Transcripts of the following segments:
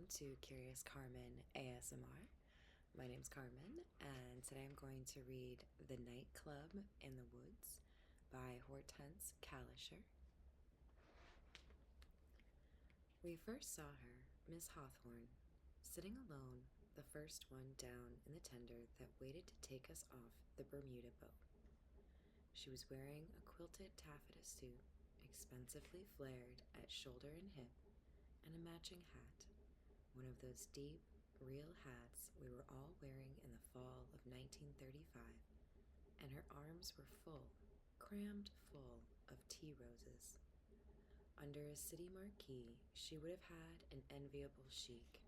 Welcome to Curious Carmen ASMR. My name's Carmen, and today I'm going to read The Nightclub in the Woods by Hortense Calisher. We first saw her, Miss Hawthorne, sitting alone, the first one down in the tender that waited to take us off the Bermuda boat. She was wearing a quilted taffeta suit, expensively flared at shoulder and hip, and a matching hat. One of those deep, real hats we were all wearing in the fall of 1935, and her arms were full, crammed full of tea roses. Under a city marquee, she would have had an enviable chic,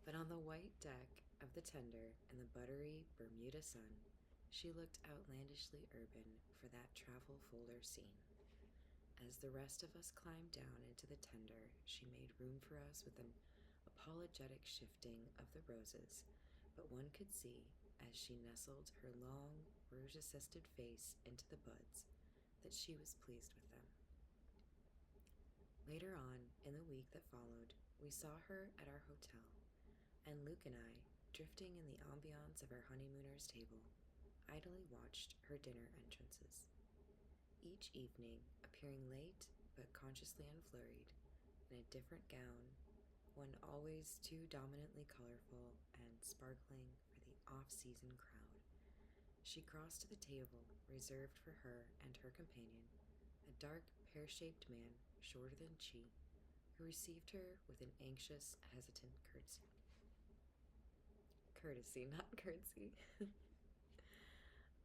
but on the white deck of the tender in the buttery Bermuda sun, she looked outlandishly urban for that travel folder scene. As the rest of us climbed down into the tender, she made room for us with an apologetic shifting of the roses, but one could see, as she nestled her long, rouge-assisted face into the buds, that she was pleased with them. Later on, in the week that followed, we saw her at our hotel, and Luke and I, drifting in the ambiance of our honeymooners' table, idly watched her dinner entrances. Each evening, appearing late but consciously unflurried, in a different gown, one always too dominantly colorful and sparkling for the off-season crowd, she crossed to the table reserved for her and her companion, a dark, pear-shaped man shorter than she, who received her with an anxious, hesitant curtsy. Courtesy, not curtsy.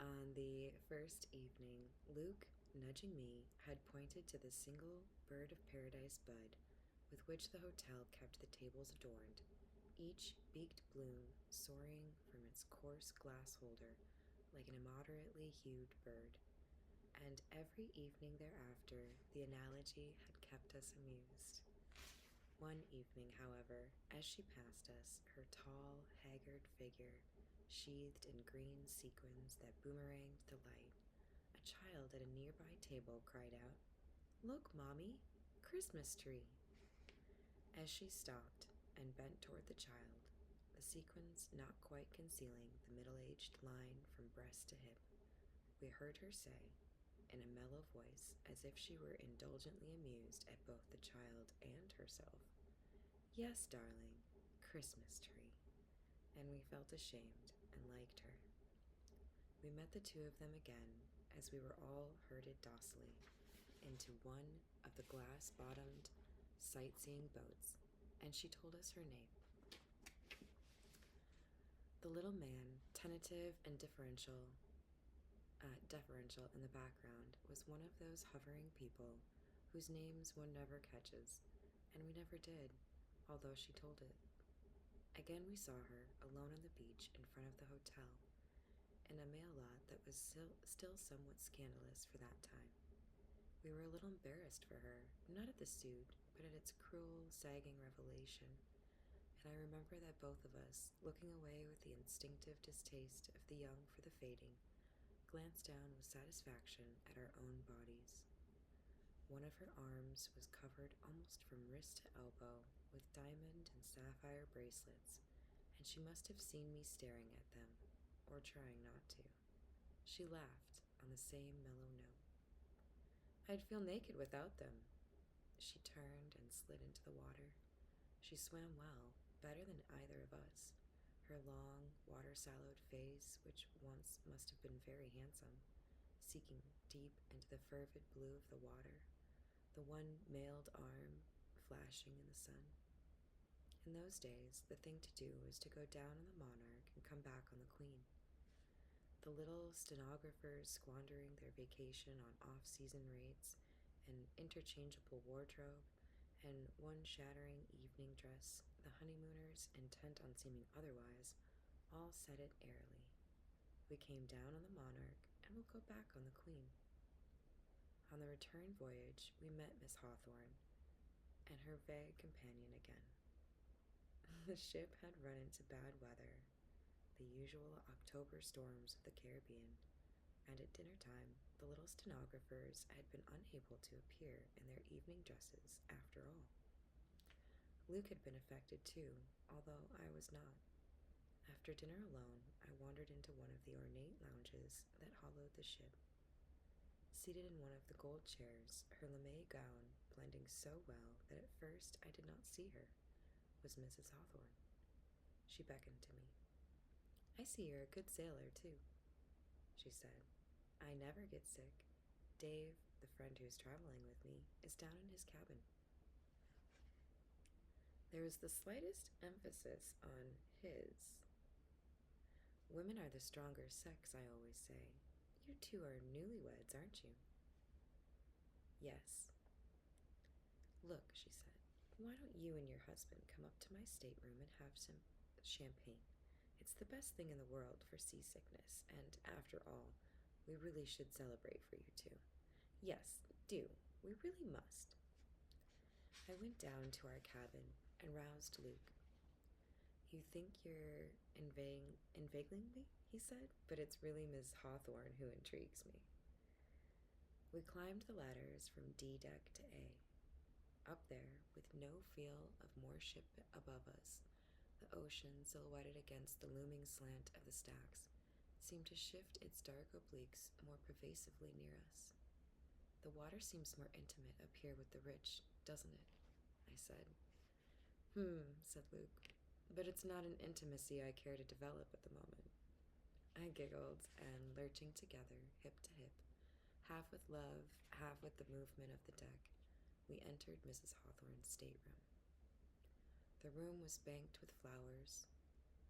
On the first evening, Luke, nudging me, had pointed to the single bird of paradise bud with which the hotel kept the tables adorned, each beaked bloom soaring from its coarse glass holder like an immoderately hued bird. And every evening thereafter, the analogy had kept us amused. One evening, however, as she passed us, her tall, haggard figure, sheathed in green sequins that boomeranged the light, a child at a nearby table cried out, "Look, Mommy, Christmas tree!" As she stopped and bent toward the child, the sequins not quite concealing the middle-aged line from breast to hip, we heard her say, in a mellow voice, as if she were indulgently amused at both the child and herself, "Yes, darling, Christmas tree," and we felt ashamed and liked her. We met the two of them again as we were all herded docilely into one of the glass-bottomed sightseeing boats, and she told us her name. The little man, tentative and deferential in the background, was one of those hovering people whose names one never catches, and we never did, although she told it. Again we saw her, alone on the beach in front of the hotel, in a mail lot that was still somewhat scandalous for that time. We were a little embarrassed for her, not at the suit, but at its cruel, sagging revelation, and I remember that both of us, looking away with the instinctive distaste of the young for the fading, glanced down with satisfaction at our own bodies. One of her arms was covered almost from wrist to elbow with diamond and sapphire bracelets, and she must have seen me staring at them, or trying not to. She laughed on the same mellow note. "I'd feel naked without them." She turned and slid into the water. She swam well, better than either of us. Her long, water-sallowed face, which once must have been very handsome, sinking deep into the fervid blue of the water, the one mailed arm flashing in the sun. In those days, the thing to do was to go down on the Monarch and come back on the Queen. The little stenographers squandering their vacation on off-season rates, an interchangeable wardrobe, and one shattering evening dress, the honeymooners, intent on seeming otherwise, all said it airily. We came down on the Monarch, and we'll go back on the Queen. On the return voyage, we met Miss Hawthorne and her vague companion again. The ship had run into bad weather, the usual October storms of the Caribbean, and at dinner time, the little stenographers had been unable to appear in their evening dresses after all. Luke had been affected too, although I was not. After dinner alone, I wandered into one of the ornate lounges that hollowed the ship. Seated in one of the gold chairs, her lame gown blending so well that at first I did not see her, was Mrs. Hawthorne. She beckoned to me. "I see you're a good sailor, too," she said. "I never get sick. Dave, the friend who's traveling with me, is down in his cabin." There was the slightest emphasis on his. "Women are the stronger sex, I always say. You two are newlyweds, aren't you?" "Yes." "Look," she said, "why don't you and your husband come up to my stateroom and have some champagne? It's the best thing in the world for seasickness, and after all, we really should celebrate for you two. Yes, do. We really must." I went down to our cabin and roused Luke. "You think you're inveigling me," he said, "but it's really Miss Hawthorne who intrigues me." We climbed the ladders from D deck to A. Up there, with no feel of more ship above us, the ocean, silhouetted against the looming slant of the stacks, seemed to shift its dark obliques more pervasively near us. "The water seems more intimate up here with the rich, doesn't it?" I said. Said Luke, "but it's not an intimacy I care to develop at the moment." I giggled, and lurching together, hip to hip, half with love, half with the movement of the deck, we entered Mrs. Hawthorne's stateroom. The room was banked with flowers.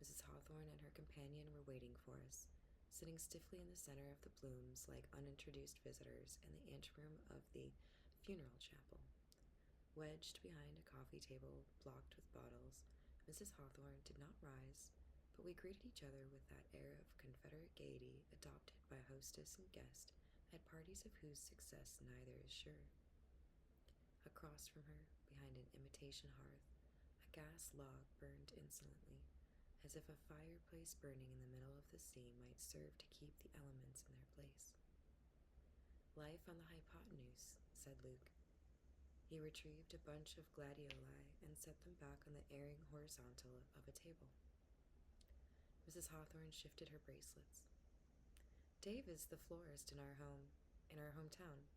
Mrs. Hawthorne and her companion were waiting for us, sitting stiffly in the center of the blooms like unintroduced visitors in the anteroom of the funeral chapel. Wedged behind a coffee table blocked with bottles, Mrs. Hawthorne did not rise, but we greeted each other with that air of Confederate gaiety adopted by hostess and guest at parties of whose success neither is sure. Across from her, behind an imitation hearth, a gas log burned insolently, as if a fireplace burning in the middle of the sea might serve to keep the elements in their place. "Life on the hypotenuse," said Luke. He retrieved a bunch of gladioli and set them back on the airing horizontal of a table. Mrs. Hawthorne shifted her bracelets. "Dave is the florist in our hometown,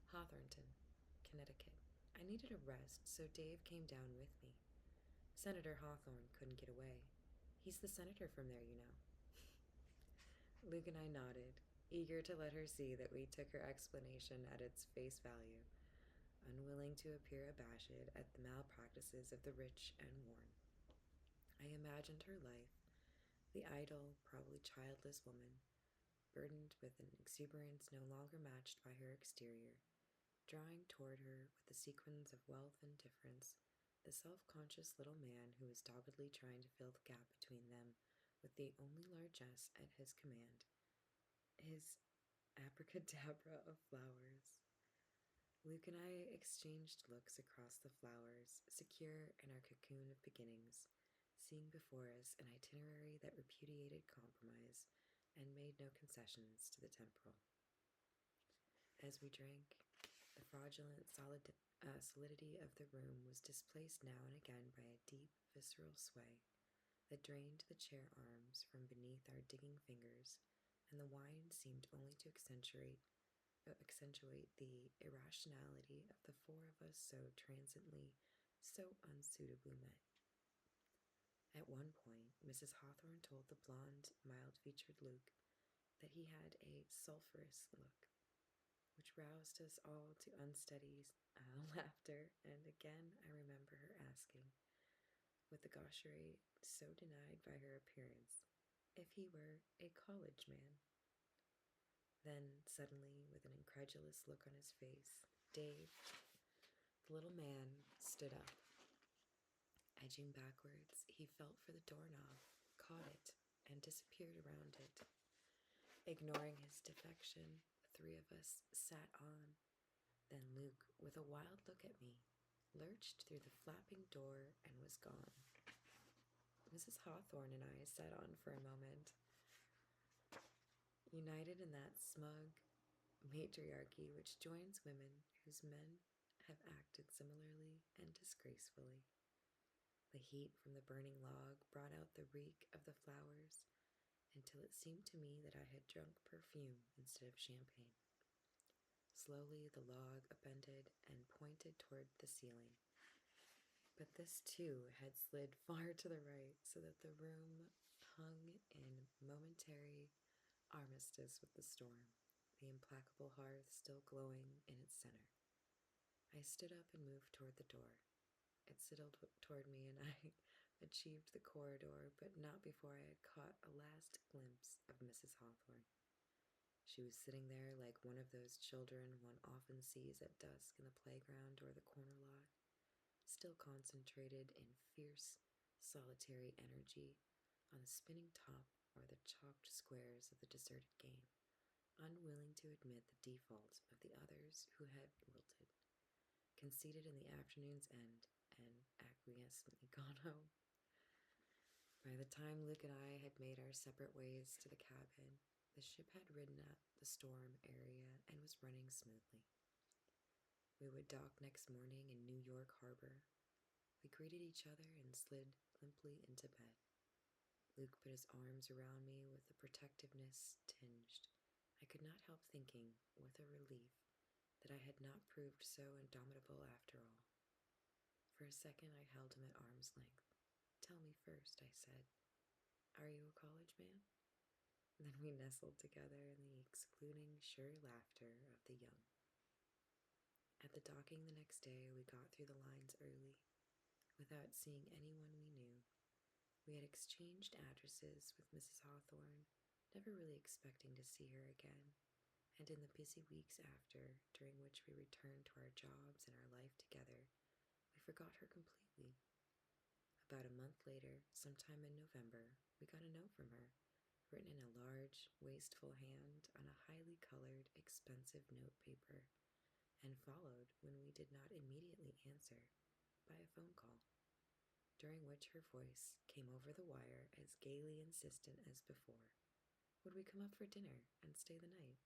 Hawthornton, Connecticut. I needed a rest, so Dave came down with me. Senator Hawthorne couldn't get away. He's the senator from there, you know." Luke and I nodded, eager to let her see that we took her explanation at its face value, unwilling to appear abashed at the malpractices of the rich and worn. I imagined her life, the idle, probably childless woman, burdened with an exuberance no longer matched by her exterior, drawing toward her with the sequins of wealth and difference the self-conscious little man who was doggedly trying to fill the gap between them with the only largesse at his command, his abracadabra of flowers. Luke and I exchanged looks across the flowers, secure in our cocoon of beginnings, seeing before us an itinerary that repudiated compromise and made no concessions to the temporal. As we drank, the fraudulent solidity of the room was displaced now and again by a deep, visceral sway that drained the chair arms from beneath our digging fingers, and the wine seemed only to accentuate the irrationality of the four of us so transiently, so unsuitably met. At one point, Mrs. Hawthorne told the blond, mild-featured Luke that he had a sulphurous look, which roused us all to unsteady laughter, and again I remember her asking, with the gaucherie so denied by her appearance, if he were a college man. Then, suddenly, with an incredulous look on his face, Dave, the little man, stood up. Edging backwards, he felt for the doorknob, caught it, and disappeared around it. Ignoring his defection, the three of us sat on. Then Luke, with a wild look at me, lurched through the flapping door and was gone. Mrs. Hawthorne and I sat on for a moment, united in that smug matriarchy which joins women whose men have acted similarly and disgracefully. The heat from the burning log brought out the reek of the flowers until it seemed to me that I had drunk perfume instead of champagne. Slowly the log upended and pointed toward the ceiling. But this too had slid far to the right so that the room hung in momentary armistice with the storm, the implacable hearth still glowing in its center. I stood up and moved toward the door. It sidled toward me, and I achieved the corridor, but not before I had caught a last glimpse of Mrs. Hawthorne. She was sitting there like one of those children one often sees at dusk in the playground or the corner lot, still concentrated in fierce, solitary energy on the spinning top or the chalked squares of the deserted game, unwilling to admit the default of the others who had wilted, conceited in the afternoon's end, and acquiescently gone home. By the time Luke and I had made our separate ways to the cabin, the ship had ridden out the storm area and was running smoothly. We would dock next morning in New York Harbor. We greeted each other and slid limply into bed. Luke put his arms around me with a protectiveness tinged. I could not help thinking, with a relief, that I had not proved so indomitable after all. For a second I held him at arm's length. "Tell me first," I said. "Are you a college man?" Then we nestled together in the excluding, sure laughter of the young. At the docking the next day, we got through the lines early, without seeing anyone we knew. We had exchanged addresses with Mrs. Hawthorne, never really expecting to see her again, and in the busy weeks after, during which we returned to our jobs and our life together, we forgot her completely. About a month later, sometime in November, we got a note from her, written in a large, wasteful hand on a highly colored, expensive note paper, and followed, when we did not immediately answer, by a phone call, during which her voice came over the wire as gaily insistent as before. Would we come up for dinner and stay the night?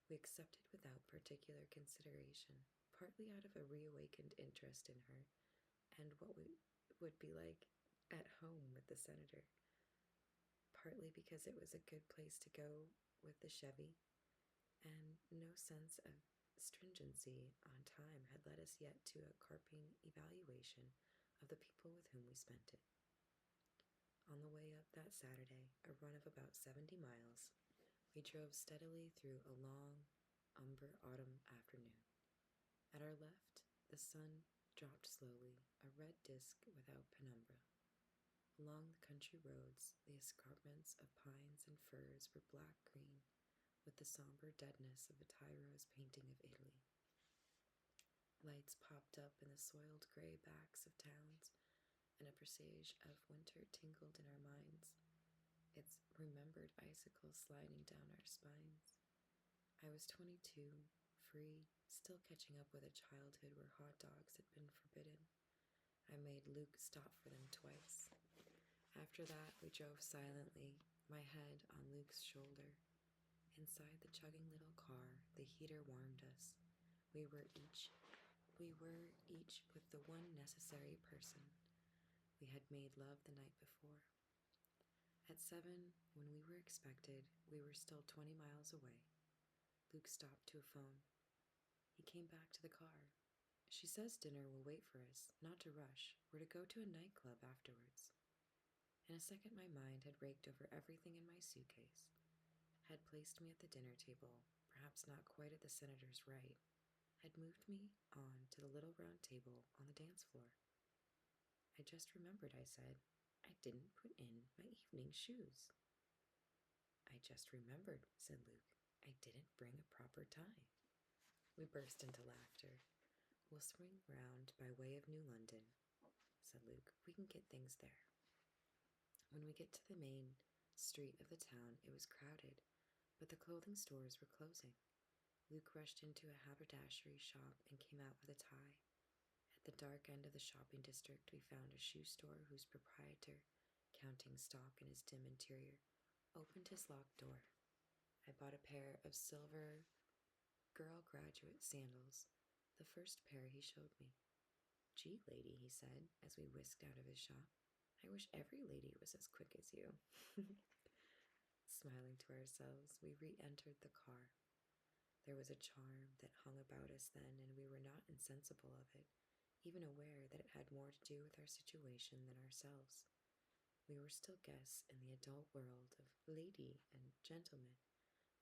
We accepted without particular consideration, partly out of a reawakened interest in her and what we would be like at home with the senator, partly because it was a good place to go with the Chevy, and no sense of stringency on time had led us yet to a carping evaluation of the people with whom we spent it. On the way up that Saturday, a run of about 70 miles, we drove steadily through a long, umber autumn afternoon. At our left, the sun dropped slowly, a red disk without penumbra. Along the country roads, the escarpments of pines and firs were black-green, with the somber deadness of a Tyro's painting of Italy. Lights popped up in the soiled gray backs of towns, and a presage of winter tingled in our minds, its remembered icicles sliding down our spines. I was 22, free, still catching up with a childhood where hot dogs had been forbidden. I made Luke stop for them twice. After that, we drove silently, my head on Luke's shoulder. Inside the chugging little car, the heater warmed us. We were each with the one necessary person. We had made love the night before. At 7, when we were expected, we were still 20 miles away. Luke stopped to a phone. He came back to the car. "She says dinner will wait for us, not to rush. We're to go to a nightclub afterwards." In a second my mind had raked over everything in my suitcase, had placed me at the dinner table, perhaps not quite at the senator's right, had moved me on to the little round table on the dance floor. "I just remembered," I said. "I didn't put in my evening shoes." "I just remembered," said Luke. "I didn't bring a proper tie." We burst into laughter. "We'll swing round by way of New London," said Luke. "We can get things there." When we get to the main street of the town, it was crowded, but the clothing stores were closing. Luke rushed into a haberdashery shop and came out with a tie. At the dark end of the shopping district, we found a shoe store whose proprietor, counting stock in his dim interior, opened his locked door. I bought a pair of silver girl graduate sandals, the first pair he showed me. Gee, lady, he said as we whisked out of his shop. I wish every lady was as quick as you. Smiling to ourselves, we re entered the car. There was a charm that hung about us then, and we were not insensible of it, even aware that it had more to do with our situation than ourselves. We were still guests in the adult world of lady and gentleman,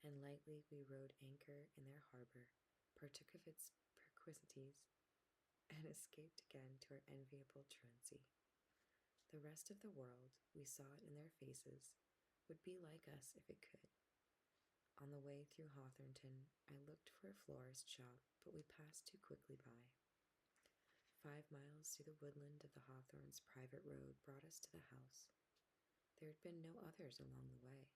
and lightly we rode anchor in their harbor, partook of its perquisites, and escaped again to our enviable truancy. The rest of the world, we saw it in their faces, would be like us if it could. On the way through Hawthornton, I looked for a florist shop, but we passed too quickly by. 5 miles through the woodland of the Hawthorns' private road brought us to the house. There had been no others along the way,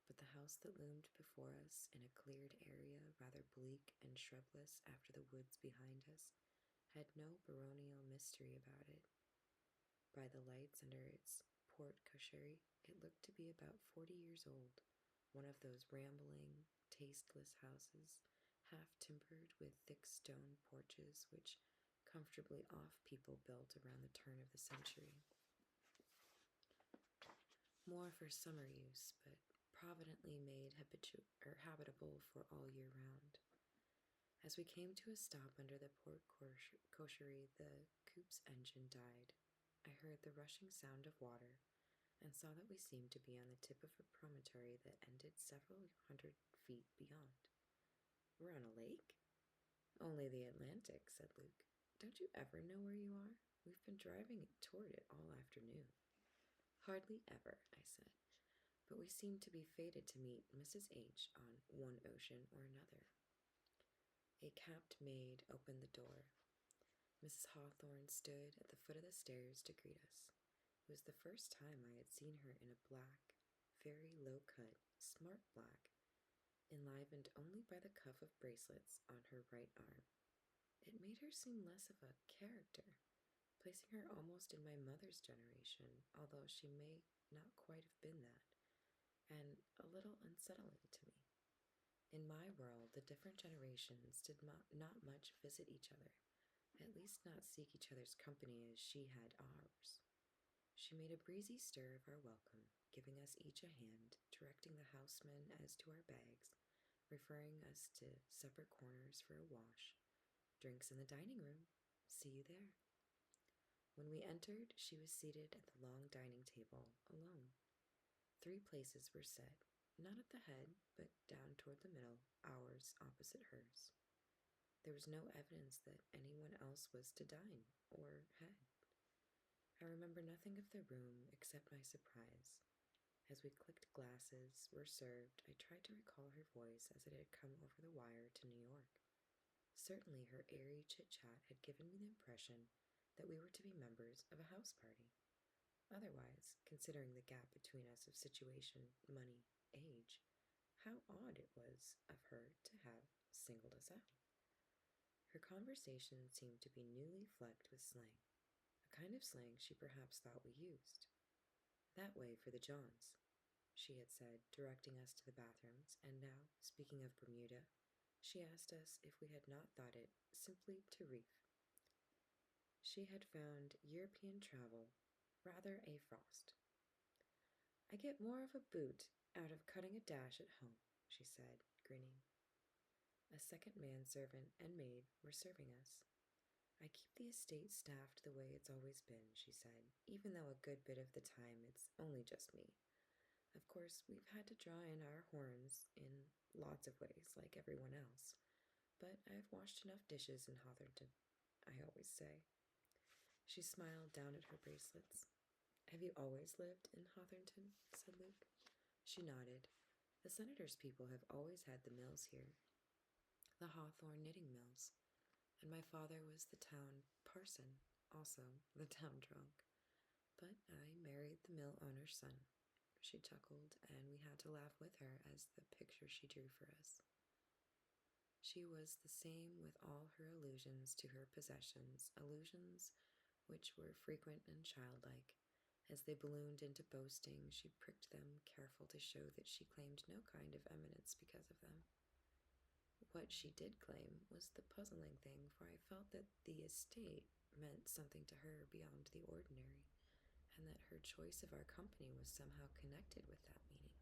but the house that loomed before us in a cleared area rather bleak and shrubless after the woods behind us had no baronial mystery about it. By the lights under its porte cochere, it looked to be about 40 years old, one of those rambling, tasteless houses, half-timbered with thick stone porches which comfortably off people built around the turn of the century. More for summer use, but providently made habitable for all year round. As we came to a stop under the porte cochere, the coupe's engine died. I heard the rushing sound of water and saw that we seemed to be on the tip of a promontory that ended several 100 feet beyond. We're on a lake? Only the Atlantic, said Luke. Don't you ever know where you are? We've been driving toward it all afternoon. Hardly ever, I said, but we seem to be fated to meet Mrs. H. on one ocean or another. A capped maid opened the door. Mrs. Hawthorne stood at the foot of the stairs to greet us. It was the first time I had seen her in a black, very low-cut, smart black, enlivened only by the cuff of bracelets on her right arm. It made her seem less of a character, placing her almost in my mother's generation, although she may not quite have been that, and a little unsettling to me. In my world, the different generations did not much visit each other, at least not seek each other's company as she had ours. She made a breezy stir of our welcome, giving us each a hand, directing the housemen as to our bags, referring us to separate corners for a wash. Drinks in the dining room. See you there. When we entered, she was seated at the long dining table, alone. 3 places were set, not at the head, but down toward the middle, ours opposite hers. There was no evidence that anyone else was to dine, or had. I remember nothing of the room except my surprise. As we clicked glasses, were served, I tried to recall her voice as it had come over the wire to New York. Certainly her airy chit-chat had given me the impression that we were to be members of a house party. Otherwise, considering the gap between us of situation, money, age, how odd it was of her to have singled us out. Her conversation seemed to be newly flecked with slang, a kind of slang she perhaps thought we used. That way for the Johns, she had said, directing us to the bathrooms, and now, speaking of Bermuda, she asked us if we had not thought it simply to reef. She had found European travel rather a frost. I get more of a boot out of cutting a dash at home, she said, grinning. A second manservant and maid were serving us. I keep the estate staffed the way it's always been, she said, even though a good bit of the time it's only just me. Of course, we've had to draw in our horns in lots of ways, like everyone else, but I've washed enough dishes in Hawthornton, I always say. She smiled down at her bracelets. Have you always lived in Hawthornton? Said Luke. She nodded. The senator's people have always had the mills here, the Hawthorne knitting mills, and my father was the town parson, also the town drunk. But I married the mill owner's son. She chuckled, and we had to laugh with her as the picture she drew for us. She was the same with all her allusions to her possessions, allusions which were frequent and childlike. As they ballooned into boasting, she pricked them, careful to show that she claimed no kind of eminence because of them. What she did claim was the puzzling thing, for I felt that the estate meant something to her beyond the ordinary, and that her choice of our company was somehow connected with that meaning.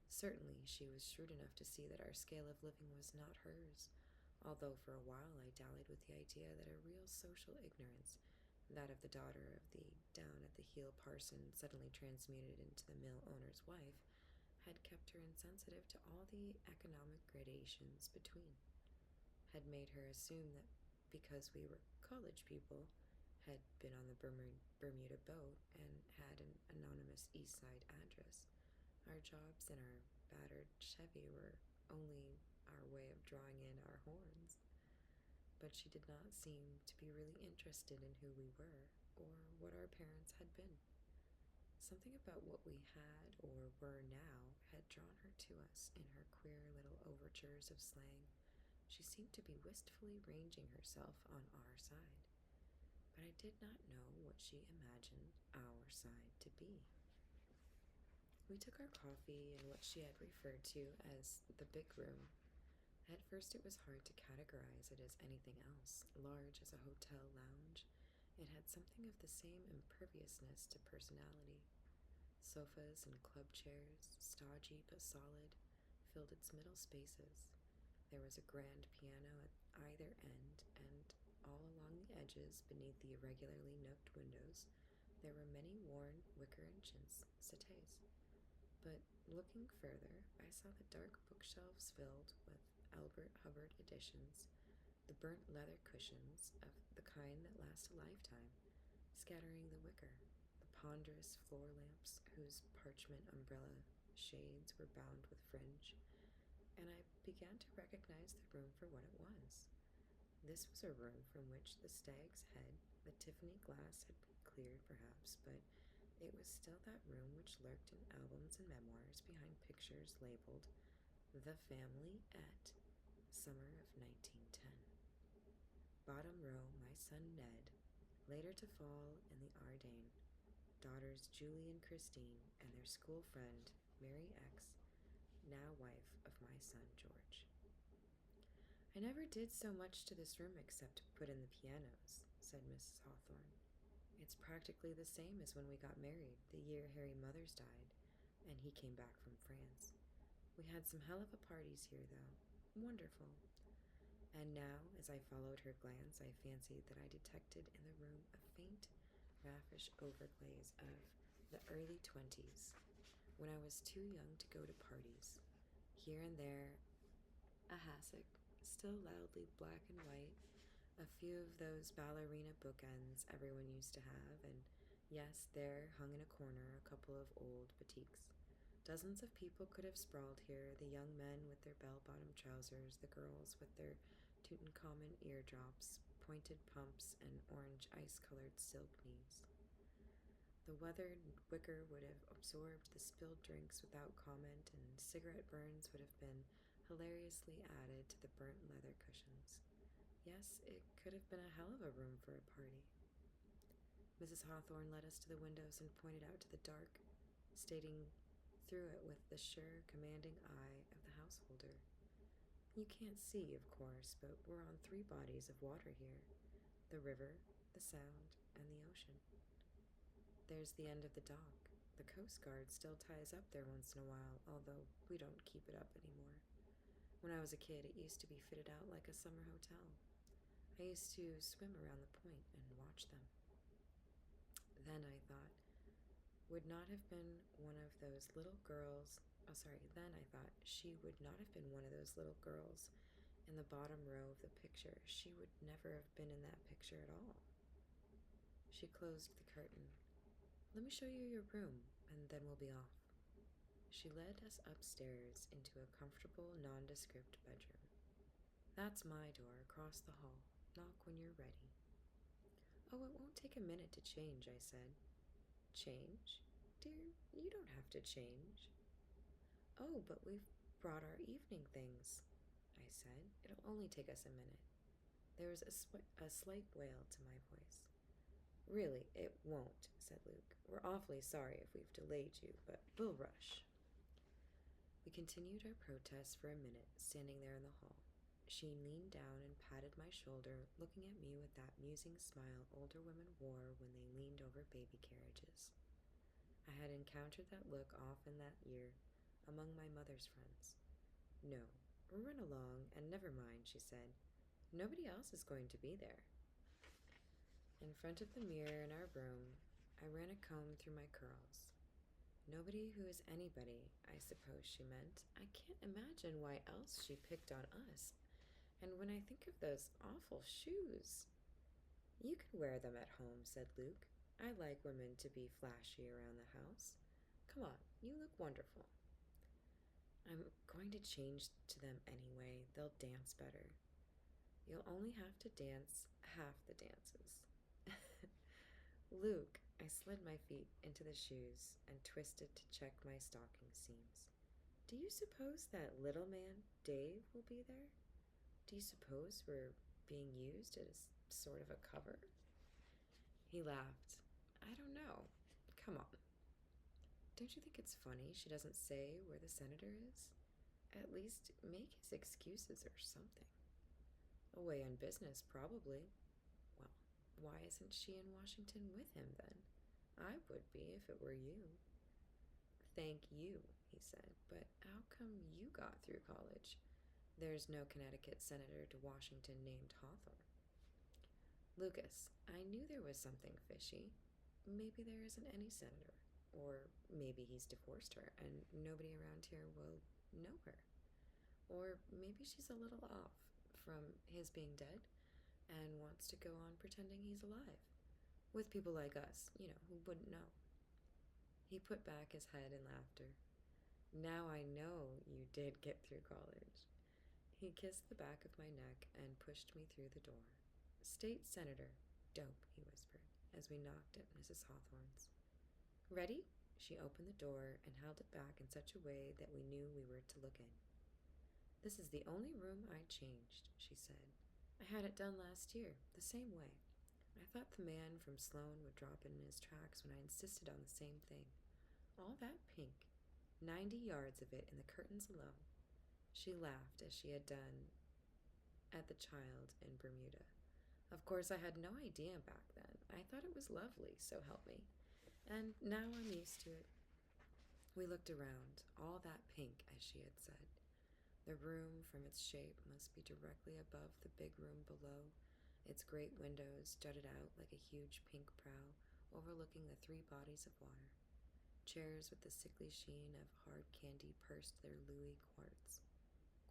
Certainly, she was shrewd enough to see that our scale of living was not hers, although for a while I dallied with the idea that a real social ignorance, that of the daughter of the down-at-the-heel parson suddenly transmuted into the mill owner's wife, had kept her insensitive to all the economic gradations between, had made her assume that because we were college people, had been on the Bermuda boat, and had an anonymous East Side address, our jobs and our battered Chevy were only our way of drawing in our horns. But she did not seem to be really interested in who we were or what our parents had been. Something about what we had or were now had drawn her to us in her queer little overtures of slang. She seemed to be wistfully ranging herself on our side, but I did not know what she imagined our side to be. We took our coffee in what she had referred to as the big room. At first it was hard to categorize it as anything else. Large as a hotel lounge, it had something of the same imperviousness to personality. Sofas and club chairs, stodgy but solid, filled its middle spaces. There was a grand piano at either end, and all along the edges, beneath the irregularly nooked windows, there were many worn wicker and chintz settees. But looking further, I saw the dark bookshelves filled with Albert Hubbard editions, the burnt leather cushions of the kind that last a lifetime, scattering the wicker, the ponderous floor lamps whose parchment umbrella shades were bound with fringe, and I began to recognize the room for what it was. This was a room from which the stag's head, the Tiffany glass had been cleared perhaps, but it was still that room which lurked in albums and memoirs behind pictures labeled The Family at Summer of 1910. Bottom row, my son Ned, later to fall in the Ardennes, daughters Julie and Christine, and their school friend Mary X, now wife of my son George. I never did so much to this room except put in the pianos, said Mrs. Hawthorne. It's practically the same as when we got married, the year Harry Mothers died, and he came back from France. We had some hell of a parties here, though. Wonderful. And now, as I followed her glance, I fancied that I detected in the room a faint, raffish overglaze of the early 20s, when I was too young to go to parties. Here and there, a hassock, still loudly black and white, a few of those ballerina bookends everyone used to have, and yes, there, hung in a corner, a couple of old batiks. Dozens of people could have sprawled here, the young men with their bell-bottom trousers, the girls with their Tutankhamun eardrops, pointed pumps, and orange ice-colored silk knees. The weathered wicker would have absorbed the spilled drinks without comment, and cigarette burns would have been hilariously added to the burnt leather cushions. Yes, it could have been a hell of a room for a party. Mrs. Hawthorne led us to the windows and pointed out to the dark, stating through it with the sure, commanding eye of the householder. You can't see, of course, but we're on 3 bodies of water here: the river, the Sound, and the ocean. There's the end of the dock. The Coast Guard still ties up there once in a while, although we don't keep it up anymore. When I was a kid, it used to be fitted out like a summer hotel. I used to swim around the point and watch them. Then I thought, would not have been one of those little girls. Then I thought she would not have been one of those little girls in the bottom row of the picture. She would never have been in that picture at all. She closed the curtain. Let me show you your room, and then we'll be off. She led us upstairs into a comfortable, nondescript bedroom. That's my door across the hall. Knock when you're ready. Oh, it won't take a minute to change, I said. Change? Dear, you don't have to change. Oh, but we've brought our evening things, I said. It'll only take us a minute. There was a slight wail to my voice. Really, it won't, said Luke. We're awfully sorry if we've delayed you, but we'll rush. We continued our protests for a minute, standing there in the hall. She leaned down and patted my shoulder, looking at me with that musing smile older women wore when they leaned over baby carriages. I had encountered that look often that year among my mother's friends. No, run along and never mind, she said. Nobody else is going to be there. In front of the mirror in our room, I ran a comb through my curls. Nobody who is anybody, I suppose she meant. I can't imagine why else she picked on us. And when I think of those awful shoes. You can wear them at home, said Luke. I like women to be flashy around the house. Come on, you look wonderful. I'm going to change to them anyway. They'll dance better. You'll only have to dance half the dances. Luke, I slid my feet into the shoes and twisted to check my stocking seams. Do you suppose that little man, Dave, will be there? Do you suppose we're being used as sort of a cover? He laughed. I don't know. Come on. Don't you think it's funny she doesn't say where the senator is? At least make his excuses or something. Away on business, probably. Well, why isn't she in Washington with him then? I would be if it were you. Thank you, he said, but how come you got through college? There's no Connecticut senator to Washington named Hawthorne. Lucas, I knew there was something fishy. Maybe there isn't any senator. Or maybe he's divorced her and nobody around here will know her. Or maybe she's a little off from his being dead and wants to go on pretending he's alive. With people like us, who wouldn't know. He put back his head in laughter. Now I know you did get through college. He kissed the back of my neck and pushed me through the door. State Senator. Dope, he whispered, as we knocked at Mrs. Hawthorne's. Ready? She opened the door and held it back in such a way that we knew we were to look in. This is the only room I changed, she said. I had it done last year, the same way. I thought the man from Sloan would drop in his tracks when I insisted on the same thing. All that pink, 90 yards of it in the curtains alone. She laughed as she had done at the child in Bermuda. Of course, I had no idea back then. I thought it was lovely, so help me. And now I'm used to it. We looked around, all that pink, as she had said. The room, from its shape, must be directly above the big room below, its great windows jutted out like a huge pink prow, overlooking the 3 bodies of water. Chairs with the sickly sheen of hard candy pursed their Louis quartz.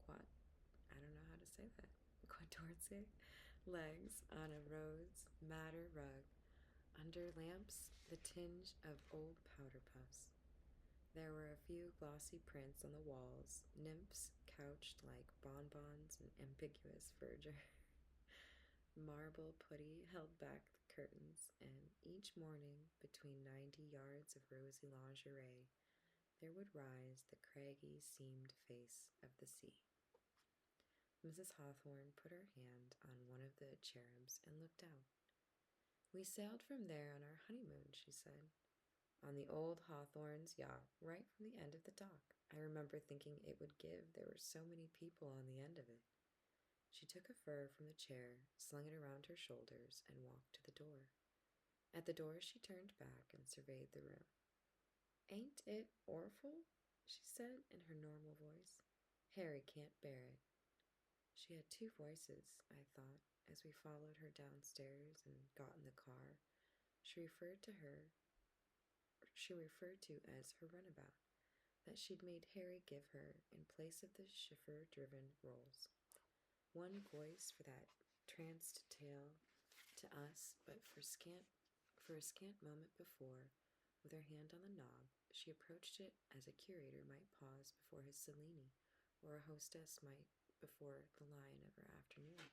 I don't know how to say that. Quatorze? Legs on a rose madder rug. Under lamps, the tinge of old powder puffs. There were a few glossy prints on the walls, nymphs couched like bonbons in ambiguous verdure. Marble putty held back the curtains, and each morning, between 90 yards of rosy lingerie, there would rise the craggy, seamed face of the sea. Mrs. Hawthorne put her hand on one of the cherubs and looked out. We sailed from there on our honeymoon, she said. On the old Hawthorne's yacht, right from the end of the dock. I remember thinking it would give, there were so many people on the end of it. She took a fur from the chair, slung it around her shoulders, and walked to the door. At the door she turned back and surveyed the room. Ain't it orful? She said in her normal voice. Harry can't bear it. She had 2 voices, I thought, as we followed her downstairs and got in the car. She referred to as her runabout, that she'd made Harry give her in place of the chauffeur-driven roles. One voice for that tranced tale to us, but for a scant moment before, with her hand on the knob, she approached it as a curator might pause before his Cellini, or a hostess might before the line of her afternoon.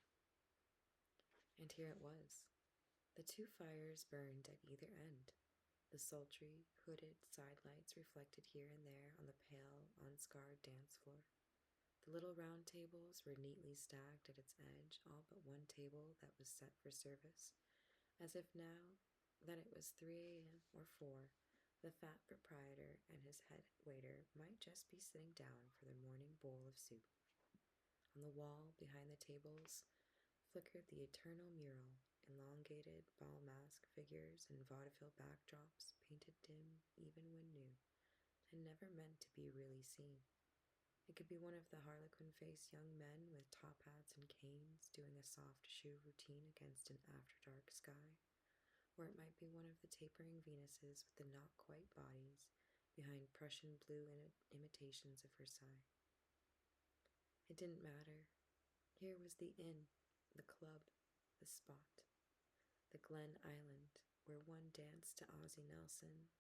And here it was. The 2 fires burned at either end. The sultry, hooded sidelights reflected here and there on the pale, unscarred dance floor. The little round tables were neatly stacked at its edge, all but one table that was set for service, as if now that it was 3 a.m. or 4, the fat proprietor and his head waiter might just be sitting down for their morning bowl of soup. On the wall behind the tables flickered the eternal mural, elongated ball mask figures and vaudeville backdrops painted dim even when new, and never meant to be really seen. It could be one of the harlequin-faced young men with top hats and canes doing a soft shoe routine against an after-dark sky, or it might be one of the tapering Venuses with the not-quite bodies behind Prussian blue imitations of Versailles. It didn't matter. Here was the inn, the club, the spot, the Glen Island, where one danced to Ozzie Nelson,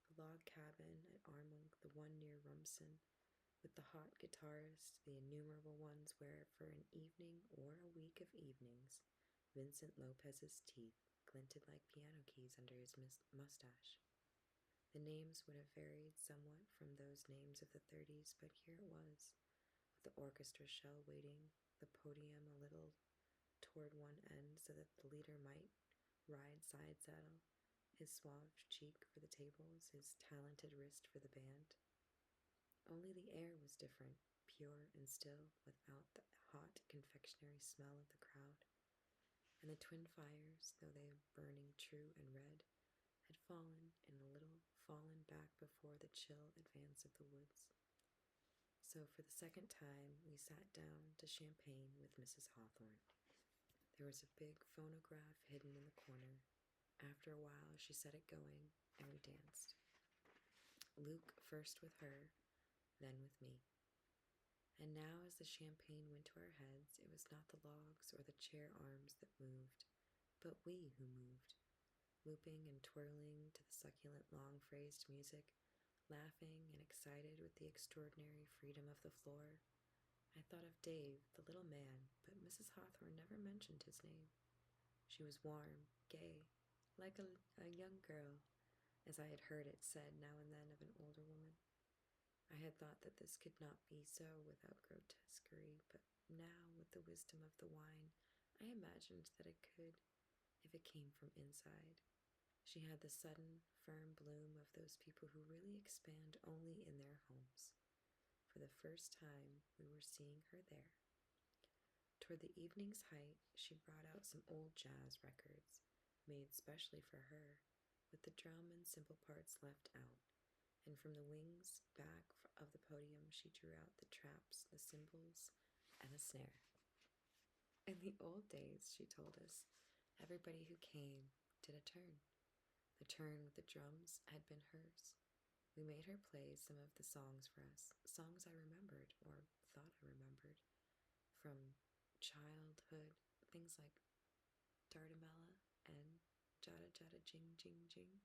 the log cabin at Armonk, the one near Rumson, with the hot guitarist, the innumerable ones where, for an evening or a week of evenings, Vincent Lopez's teeth glinted like piano keys under his mustache. The names would have varied somewhat from those names of the 30s, but here it was, with the orchestra shell waiting, the podium a little toward one end so that the leader might ride side saddle, his suave cheek for the tables, his talented wrist for the band. Only the air was different, pure and still, without the hot confectionery smell of the crowd. And the twin fires, though they were burning true and red, had fallen and a little fallen back before the chill advance of the woods. So for the second time, we sat down to champagne with Mrs. Hawthorne. There was a big phonograph hidden in the corner. After a while, she set it going, and we danced. Luke first with her, then with me. And now as the champagne went to our heads, it was not the logs or the chair arms that moved, but we who moved, looping and twirling to the succulent long-phrased music, laughing and excited with the extraordinary freedom of the floor. I thought of Dave, the little man, but Mrs. Hawthorne never mentioned his name. She was warm, gay, like a young girl, as I had heard it said now and then of an older woman. I had thought that this could not be so without grotesquerie, but now, with the wisdom of the wine, I imagined that it could, if it came from inside. She had the sudden, firm bloom of those people who really expand only in their homes. For the first time, we were seeing her there. Toward the evening's height, she brought out some old jazz records, made specially for her, with the drum and cymbal parts left out, and from the wings back of the podium she drew out the traps, the cymbals, and the snare. In the old days, she told us, everybody who came did a turn. The turn with the drums had been hers. We made her play some of the songs for us, songs I remembered, or thought I remembered, from childhood, things like Dardamella and Jada Jada Jing Jing Jing.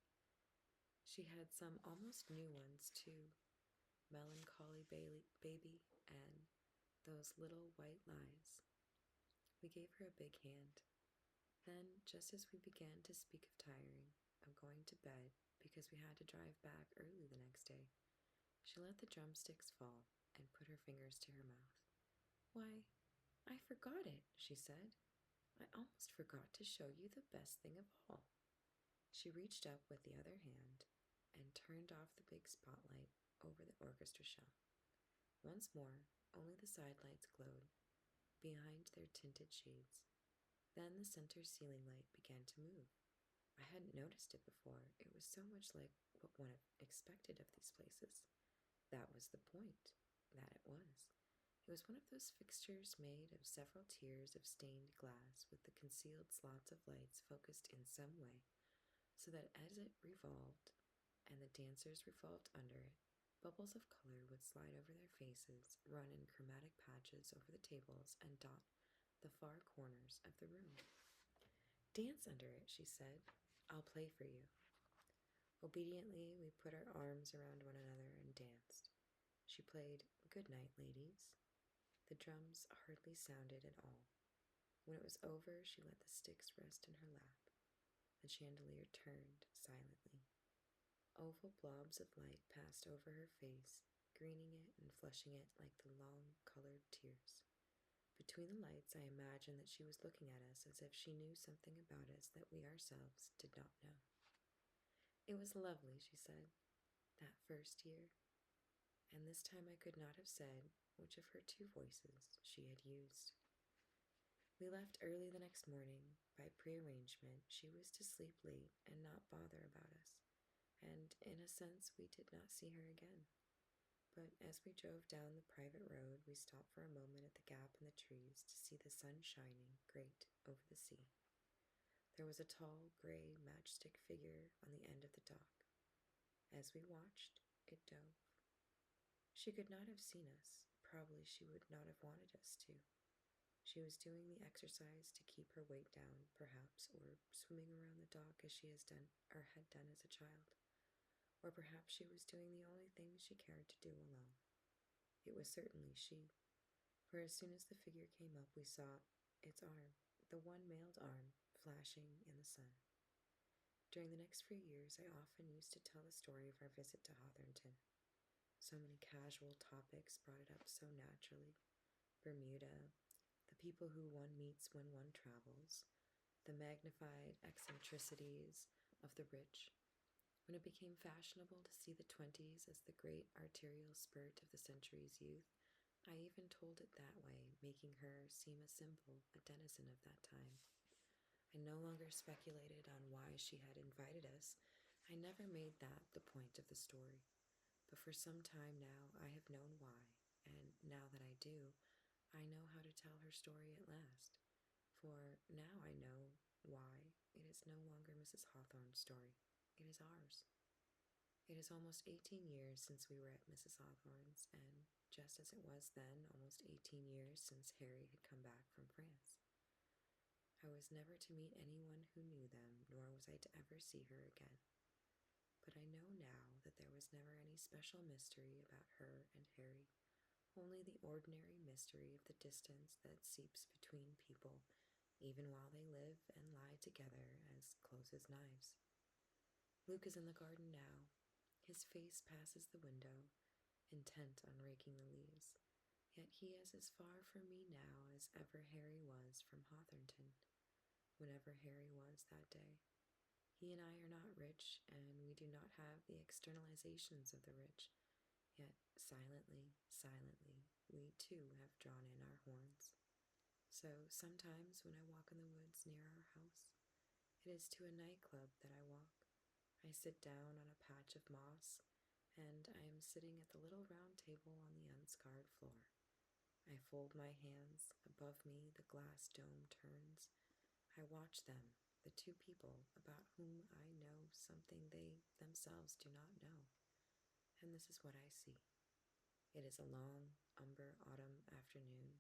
She had some almost new ones, too, Melancholy Baby and Those Little White Lies. We gave her a big hand. Then, just as we began to speak of tiring, of going to bed, because we had to drive back early the next day, she let the drumsticks fall and put her fingers to her mouth. "Why, I forgot it," she said. "I almost forgot to show you the best thing of all." She reached up with the other hand and turned off the big spotlight over the orchestra shell. Once more, only the side lights glowed, behind their tinted shades. Then the center ceiling light began to move. I hadn't noticed it before. It was so much like what one expected of these places. That was the point. That it was. It was one of those fixtures made of several tiers of stained glass with the concealed slots of lights focused in some way, so that as it revolved, and the dancers revolved under it, bubbles of color would slide over their faces, run in chromatic patches over the tables, and dot the far corners of the room. "Dance under it," she said. "I'll play for you." Obediently, we put our arms around one another and danced. She played "Good Night, Ladies." The drums hardly sounded at all. When it was over, she let the sticks rest in her lap. The chandelier turned silently. Oval blobs of light passed over her face, greening it and flushing it like the long, colored tears. Between the lights, I imagined that she was looking at us as if she knew something about us that we ourselves did not know. "It was lovely," she said, "that first year." And this time I could not have said, which of her two voices she had used. We left early the next morning. By prearrangement, she was to sleep late and not bother about us, and in a sense, we did not see her again. But as we drove down the private road, we stopped for a moment at the gap in the trees to see the sun shining great over the sea. There was a tall, gray matchstick figure on the end of the dock. As we watched, it dove. She could not have seen us. Probably she would not have wanted us to. She was doing the exercise to keep her weight down, perhaps, or swimming around the dock as she had done as a child. Or perhaps she was doing the only thing she cared to do alone. It was certainly she, for as soon as the figure came up, we saw its arm, the one mailed arm, flashing in the sun. During the next few years, I often used to tell the story of our visit to Hawthornton. So many casual topics brought it up so naturally. Bermuda, the people who one meets when one travels, the magnified eccentricities of the rich. When it became fashionable to see the 20s as the great arterial spurt of the century's youth, I even told it that way, making her seem a symbol, a denizen of that time. I no longer speculated on why she had invited us. I never made that the point of the story. But for some time now, I have known why, and now that I do, I know how to tell her story at last. For now I know why it is no longer Mrs. Hawthorne's story. It is ours. It is almost 18 years since we were at Mrs. Hawthorne's, and just as it was then, almost 18 years since Harry had come back from France. I was never to meet anyone who knew them, nor was I to ever see her again. But I know now that there was never any special mystery about her and Harry, only the ordinary mystery of the distance that seeps between people, even while they live and lie together as close as knives. Luke is in the garden now. His face passes the window, intent on raking the leaves, yet he is as far from me now as ever Harry was from Hawthornton, whenever Harry was that day. He and I are not rich, and we do not have the externalizations of the rich, yet silently, we too have drawn in our horns. So sometimes when I walk in the woods near our house, it is to a nightclub that I walk. I sit down on a patch of moss, and I am sitting at the little round table on the unscarred floor. I fold my hands. Above me, the glass dome turns. I watch them, the two people about whom I know something they themselves do not know. And this is what I see. It is a long, umber autumn afternoon.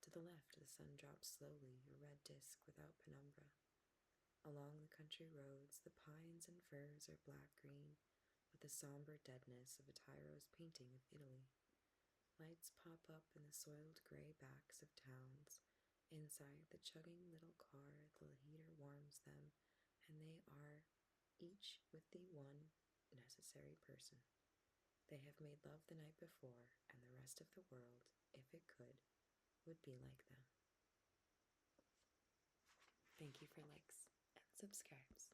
To the left, the sun drops slowly, a red disk without penumbra. Along the country roads, the pines and firs are black-green, with the somber deadness of a Tyro's painting of Italy. Lights pop up in the soiled gray backs of towns. Inside, the chugging little car, the heater warms them, and they are each with the one necessary person. They have made love the night before, and the rest of the world, if it could, would be like them. Thank you for likes and subscribes.